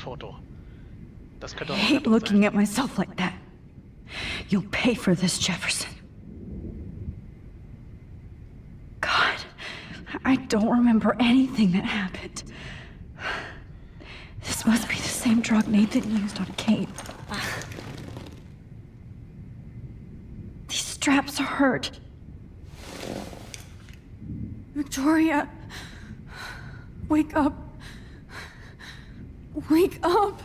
Foto. Das könnte I auch hate random looking sein. at myself like that. You'll pay for this, Jefferson. God, I don't remember anything that happened. This must be the same drug Nathan used on Kate. These straps hurt. Victoria, wake up. Wake up.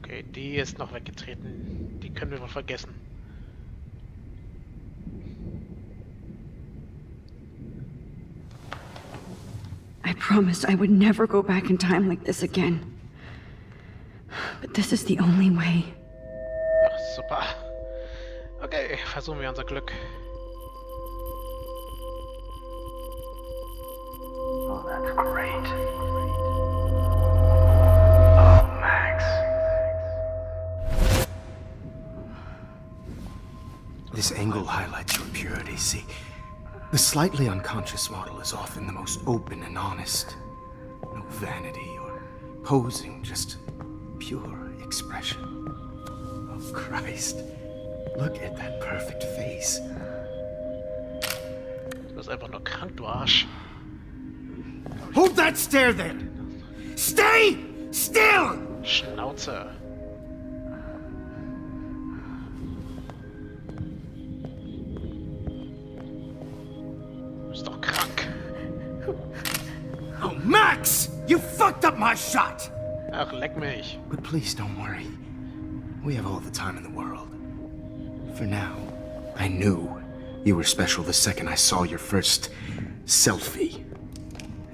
Okay, die ist noch weggetreten. Die können wir wohl vergessen. I promised I would never go back in time like this again. But this is the only way. Ach, super. Okay, versuchen wir unser Glück. Oh, that's great. Oh, Max. This angle highlights your purity, see? The slightly unconscious model is often the most open and honest. No vanity or posing, just pure expression. Oh, Christ. Look at that perfect face. Du bist einfach nur krank, du Arsch. Hold that stare there! Stay still! Schnauze. Du bist doch krank. Oh, Max! You fucked up my shot! Ach, leck mich. But please don't worry. We have all the time in the world. For now, I knew you were special the second I saw your first selfie.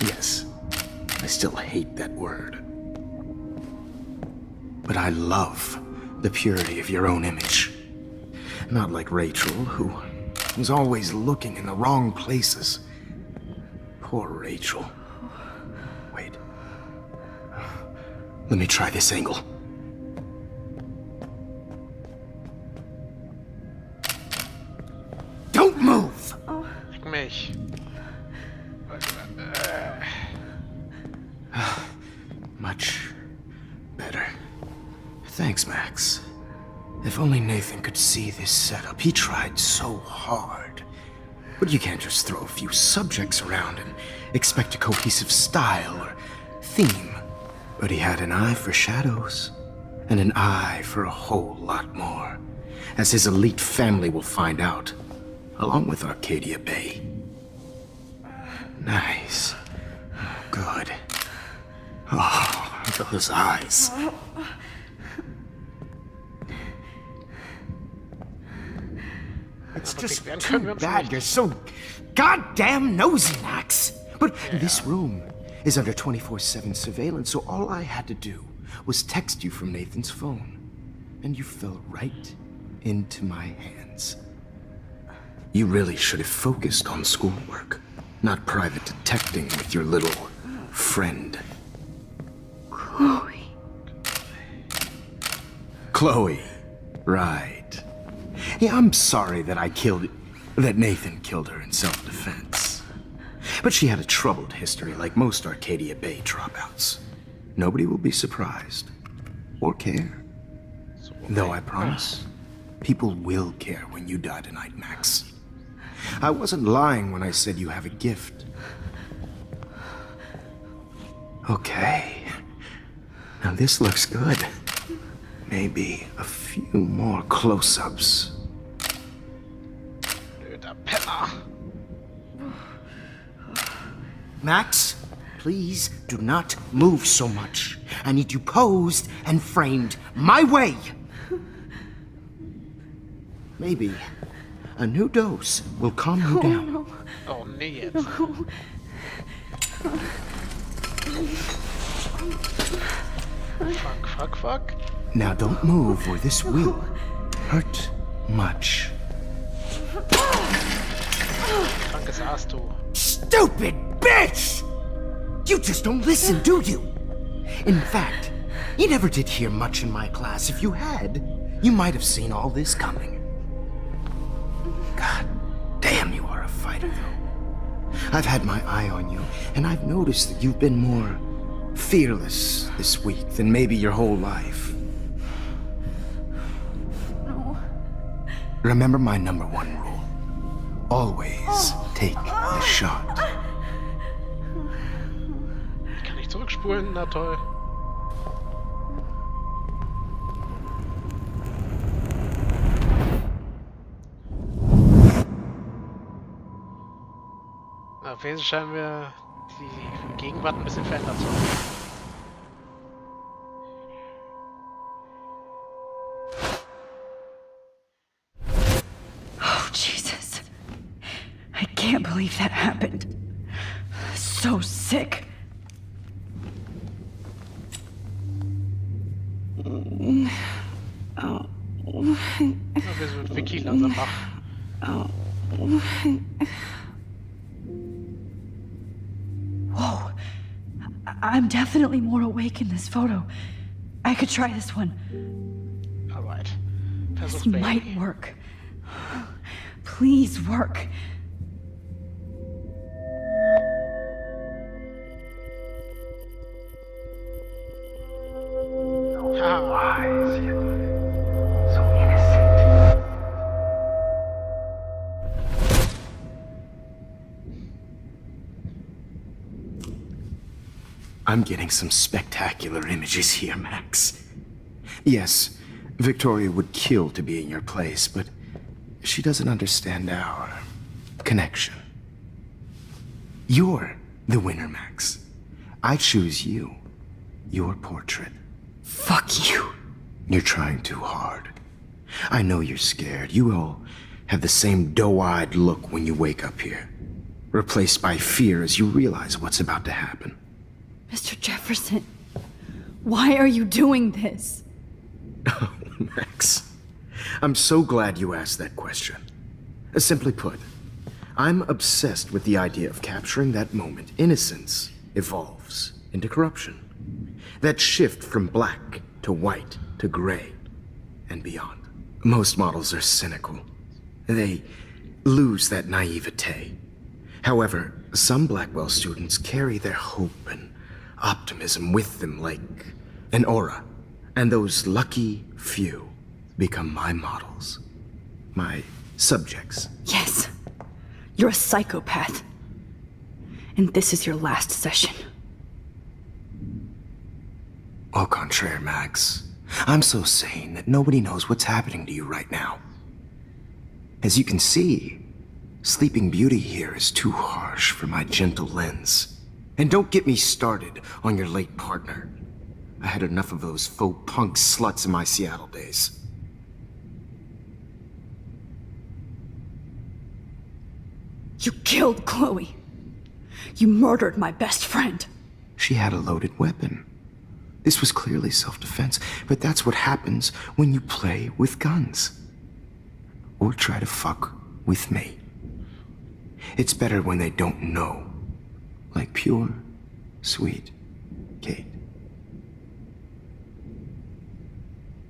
Yes, I still hate that word. But I love the purity of your own image. Not like Rachel, who was always looking in the wrong places. Poor Rachel. Wait. Let me try this angle. Don't move! Leck mich. Much better. Thanks, Max. If only Nathan could see this setup. He tried so hard. But you can't just throw a few subjects around and expect a cohesive style or theme. But he had an eye for shadows, and an eye for a whole lot more, as his elite family will find out, along with Arcadia Bay. Nice. Good. Oh, those eyes. It's just too bad you're so goddamn nosy, Max. But this room is under 24/7 surveillance, so all I had to do was text you from Nathan's phone. And you fell right into my hands. You really should have focused on schoolwork, not private detecting with your little friend. Chloe. Chloe. Right. Yeah, I'm sorry that Nathan killed her in self-defense. But she had a troubled history like most Arcadia Bay dropouts. Nobody will be surprised. Or care. Though I promise, people will care when you die tonight, Max. I wasn't lying when I said you have a gift. Okay. Now this looks good. Maybe a few more close-ups. Blöder Penner. Max, please do not move so much. I need you posed and framed my way. Maybe a new dose will calm you down. Oh, nee jetzt. Fuck. Now don't move or this will hurt much. Krankes Aas, du. Stupid bitch! You just don't listen, do you? In fact, you never did hear much in my class. If you had, you might have seen all this coming. God damn, you are a fighter, though. I've had my eye on you, and I've noticed that you've been more fearless this week than maybe your whole life. No. Remember my number one rule. Always take the shot. Kann ich zurückspulen? Na toll. Auf jeden Fall scheinen wir die Gegenwart ein bisschen verändert zu haben. Oh, Jesus. I can't believe that happened. So sick. Ja, wir sind wirklich langsam wach. Whoa. I'm definitely more awake in this photo. I could try this one. Alright. This Versuch Baby. might work. Please work. So wise, yet so innocent. I'm getting some spectacular images here, Max. Yes, Victoria would kill to be in your place, but she doesn't understand our connection. You're the winner, Max. I choose you. Your portrait. Fuck you. You're trying too hard. I know you're scared. You all have the same doe-eyed look when you wake up here, replaced by fear as you realize what's about to happen. Mr. Jefferson, why are you doing this? Oh, Max. I'm so glad you asked that question. Simply put, I'm obsessed with the idea of capturing that moment innocence evolves into corruption. That shift from black to white to gray and beyond. Most models are cynical. They lose that naivete. However, some Blackwell students carry their hope and optimism with them like an aura. And those lucky few become my models. My subjects. Yes, you're a psychopath. And this is your last session. Au contraire, Max. I'm so sane that nobody knows what's happening to you right now. As you can see, Sleeping Beauty here is too harsh for my gentle lens. And don't get me started on your late partner. I had enough of those faux punk sluts in my Seattle days. You killed Chloe. You murdered my best friend. She had a loaded weapon. This was clearly self-defense, but that's what happens when you play with guns. Or try to fuck with me. It's better when they don't know. Like pure, sweet Kate.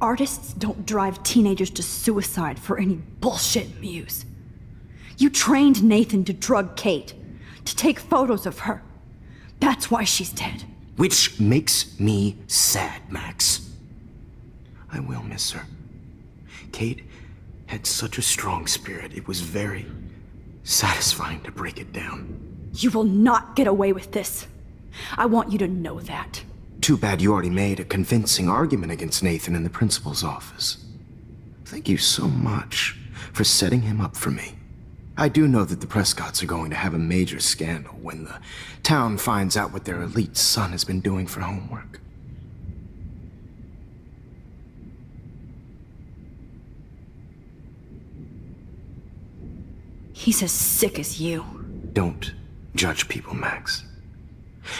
Artists don't drive teenagers to suicide for any bullshit muse. You trained Nathan to drug Kate, to take photos of her. That's why she's dead. Which makes me sad, Max. I will miss her. Kate had such a strong spirit, it was very satisfying to break it down. You will not get away with this. I want you to know that. Too bad you already made a convincing argument against Nathan in the principal's office. Thank you so much for setting him up for me. I do know that the Prescotts are going to have a major scandal when the town finds out what their elite son has been doing for homework. He's as sick as you. Don't judge people, Max.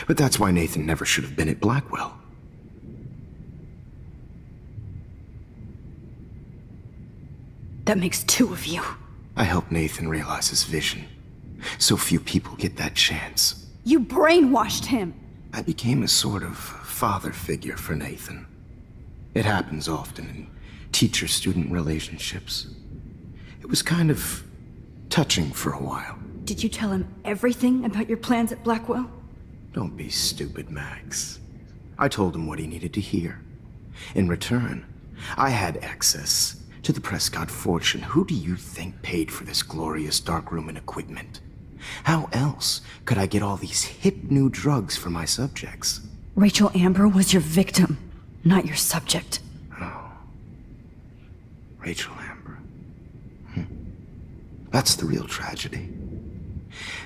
But that's why Nathan never should have been at Blackwell. That makes two of you. I helped Nathan realize his vision. So few people get that chance. You brainwashed him. I became a sort of father figure for Nathan. It happens often in teacher-student relationships. It was kind of touching for a while. Did you tell him everything about your plans at Blackwell? Don't be stupid, Max. I told him what he needed to hear. In return, I had access to the Prescott fortune. Who do you think paid for this glorious darkroom and equipment? How else could I get all these hip new drugs for my subjects? Rachel Amber was your victim, not your subject. Oh. Rachel Amber. That's the real tragedy.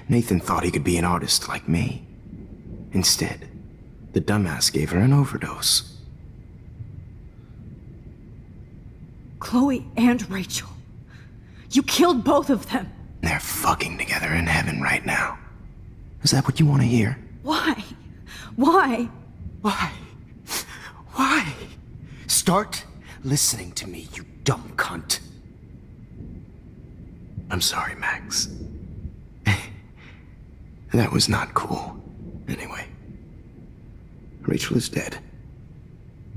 Nathan thought he could be an artist like me. Instead, the dumbass gave her an overdose. Chloe and Rachel. You killed both of them. They're fucking together in heaven right now. Is that what you want to hear? Why? Why? Why? Why? Start listening to me, you dumb cunt. I'm sorry, Max. That was not cool. Anyway, Rachel is dead.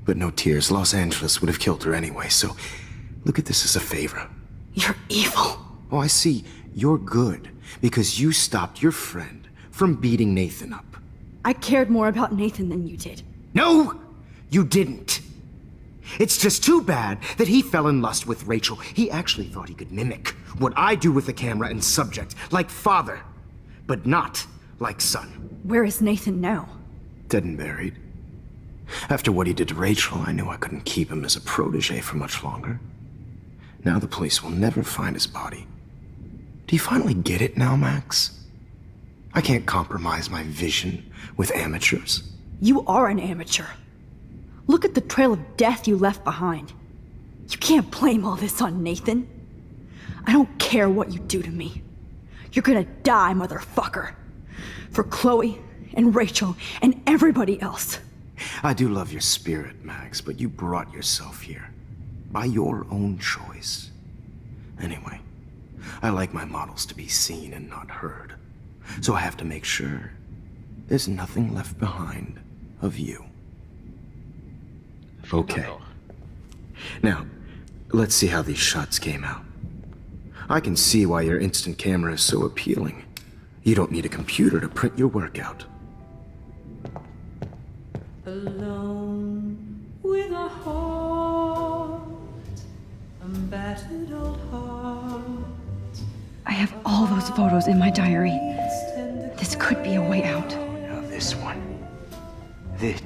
But no tears. Los Angeles would have killed her anyway, so look at this as a favor. You're evil. Oh, I see. You're good because you stopped your friend from beating Nathan up. I cared more about Nathan than you did. No, you didn't. It's just too bad that he fell in lust with Rachel. He actually thought he could mimic what I do with the camera and subject, like father, but not like son. Where is Nathan now? Dead and buried. After what he did to Rachel, I knew I couldn't keep him as a protege for much longer. Now the police will never find his body. Do you finally get it now, Max? I can't compromise my vision with amateurs. You are an amateur. Look at the trail of death you left behind. You can't blame all this on Nathan. I don't care what you do to me. You're gonna die, motherfucker. For Chloe and Rachel and everybody else. I do love your spirit, Max, but you brought yourself here. By your own choice. Anyway, I like my models to be seen and not heard. So I have to make sure there's nothing left behind of you. Okay. Now, let's see how these shots came out. I can see why your instant camera is so appealing. You don't need a computer to print your work out. Alone with a heart, a battered old heart. I have all those photos in my diary. This could be a way out. Now this one. This.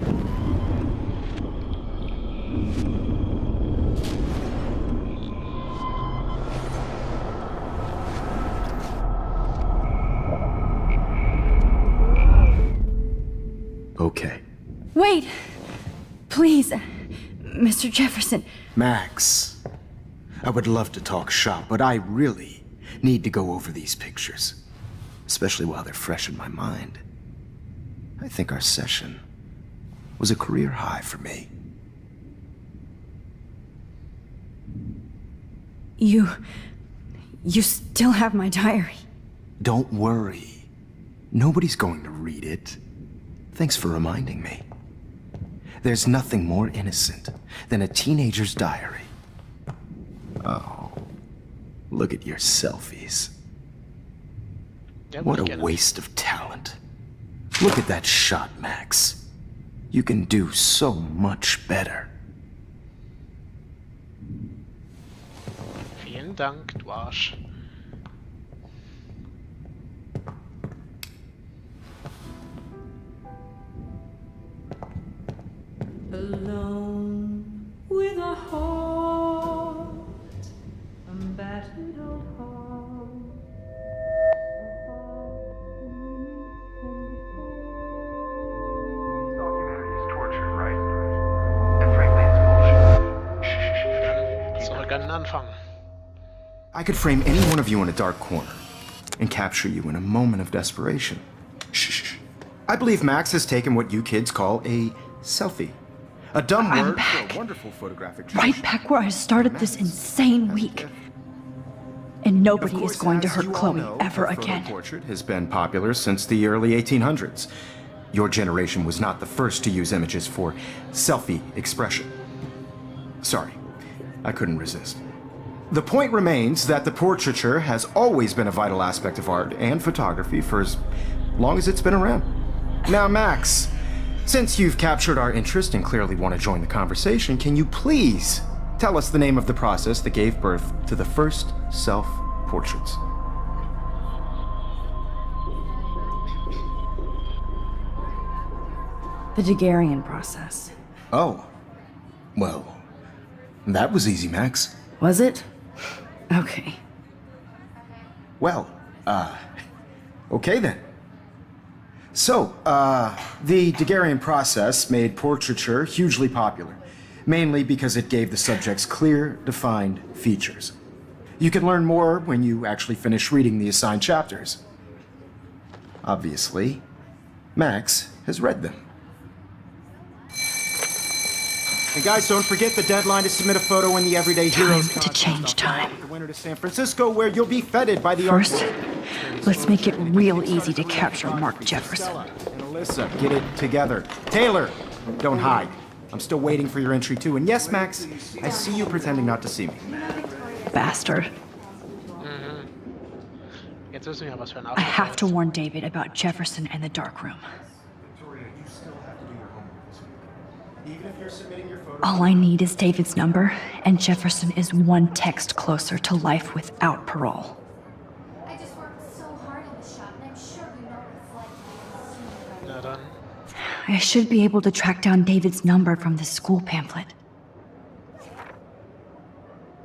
Okay. Wait! Please, Mr. Jefferson. Max, I would love to talk shop, but I really need to go over these pictures. Especially while they're fresh in my mind. I think our session was a career high for me. You still have my diary. Don't worry. Nobody's going to read it. Thanks for reminding me. There's nothing more innocent than a teenager's diary. Oh, look at your selfies. What a waste of talent. Look at that shot, Max. You can do so much better. Vielen Dank, du Arsch. Alone with a heart, a battered old heart. Documentary is torture, right? And frankly, it's bullshit. Dann zurück an den Anfang. I could frame any one of you in a dark corner and capture you in a moment of desperation. Shh. I believe Max has taken what you kids call a selfie. A dumb I'm word back. for a wonderful photographic Right tradition. back where I started this insane week. And Of nobody course, is going to as hurt you all Chloe know, ever the photo again. portrait has been popular since the early 1800s. Your generation was not the first to use images for selfie expression. Sorry, I couldn't resist. The point remains that the portraiture has always been a vital aspect of art and photography for as long as it's been around. Now, Max, since you've captured our interest and clearly want to join the conversation, can you please tell us the name of the process that gave birth to the first self-portraits? The Daguerrean process. Oh. Well, that was easy, Max. Was it? Okay. Well, okay then. So, the Daguerrean process made portraiture hugely popular, mainly because it gave the subjects clear, defined features. You can learn more when you actually finish reading the assigned chapters. Obviously, Max has read them. And guys, don't forget the deadline to submit a photo in the Everyday Heroes Time to contest. change time. The winner to San Francisco, where you'll be feted by the First, let's make it real easy to capture Mark Jefferson. And Alyssa, get it together. Taylor, don't hide. I'm still waiting for your entry too. And yes, Max, I see you pretending not to see me. Bastard. Jetzt wissen wir, was für ein I have to Arschloch warn David about Jefferson and the dark room. Victoria, you still have to do your homework this week. Even if you're submitting your photo... All I need is David's number, and Jefferson is one text closer to life without parole. I just worked so hard in the shop, and I'm sure you know what it's like. ist. Na dann. I should be able to track down David's number from this school pamphlet.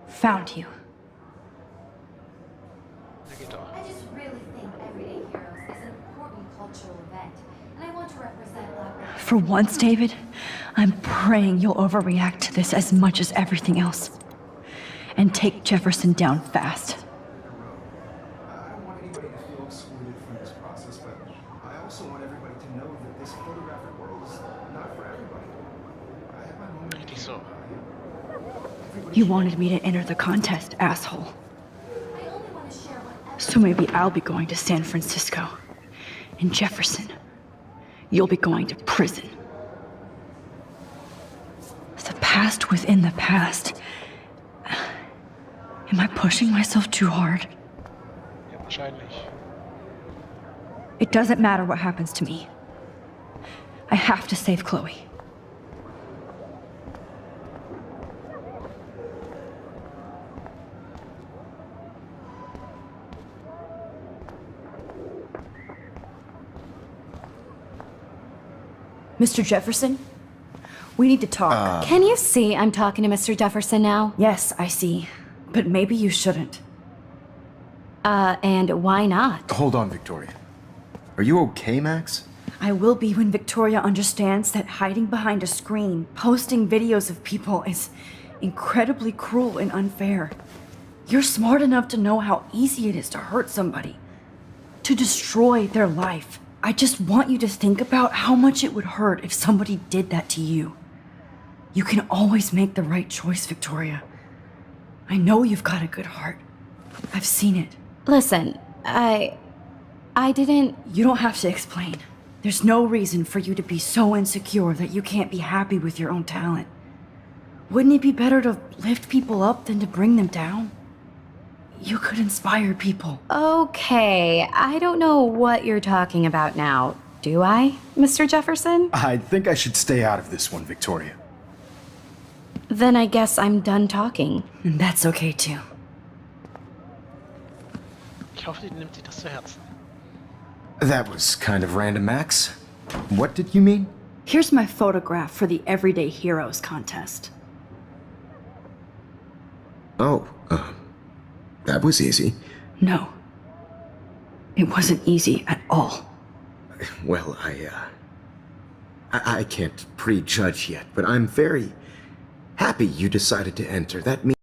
Found you. Na geht doch. I just really think Everyday Heroes is an important cultural event, and I want to represent Black. For once, David, I'm praying you'll overreact to this as much as everything else. And take Jefferson down fast. I don't want anybody to feel excluded from this process, but I also want everybody to know that this photographic world is not for everybody. I have my moment. Richtig so. You wanted me to enter the contest, asshole. I only want to share whatever. So maybe I'll be going to San Francisco. And Jefferson, you'll be going to prison. The past within the past. Am I pushing myself too hard? Ja, wahrscheinlich. It doesn't matter what happens to me. I have to save Chloe. Mr. Jefferson? We need to talk. Can you see I'm talking to Mr. Jefferson now? Yes, I see. But maybe you shouldn't. And why not? Hold on, Victoria. Are you okay, Max? I will be when Victoria understands that hiding behind a screen, posting videos of people is incredibly cruel and unfair. You're smart enough to know how easy it is to hurt somebody, to destroy their life. I just want you to think about how much it would hurt if somebody did that to you. You can always make the right choice, Victoria. I know you've got a good heart. I've seen it. Listen, I didn't. You don't have to explain. There's no reason for you to be so insecure that you can't be happy with your own talent. Wouldn't it be better to lift people up than to bring them down? You could inspire people. Okay, I don't know what you're talking about now, do I, Mr. Jefferson? I think I should stay out of this one, Victoria. Then I guess I'm done talking. And that's okay too. Ich hoffe, die nimmt sich das zu Herzen. That was kind of random, Max. What did you mean? Here's my photograph for the Everyday Heroes contest. Oh, that was easy. No. It wasn't easy at all. Well, I can't prejudge yet, but I'm very happy you decided to enter. That means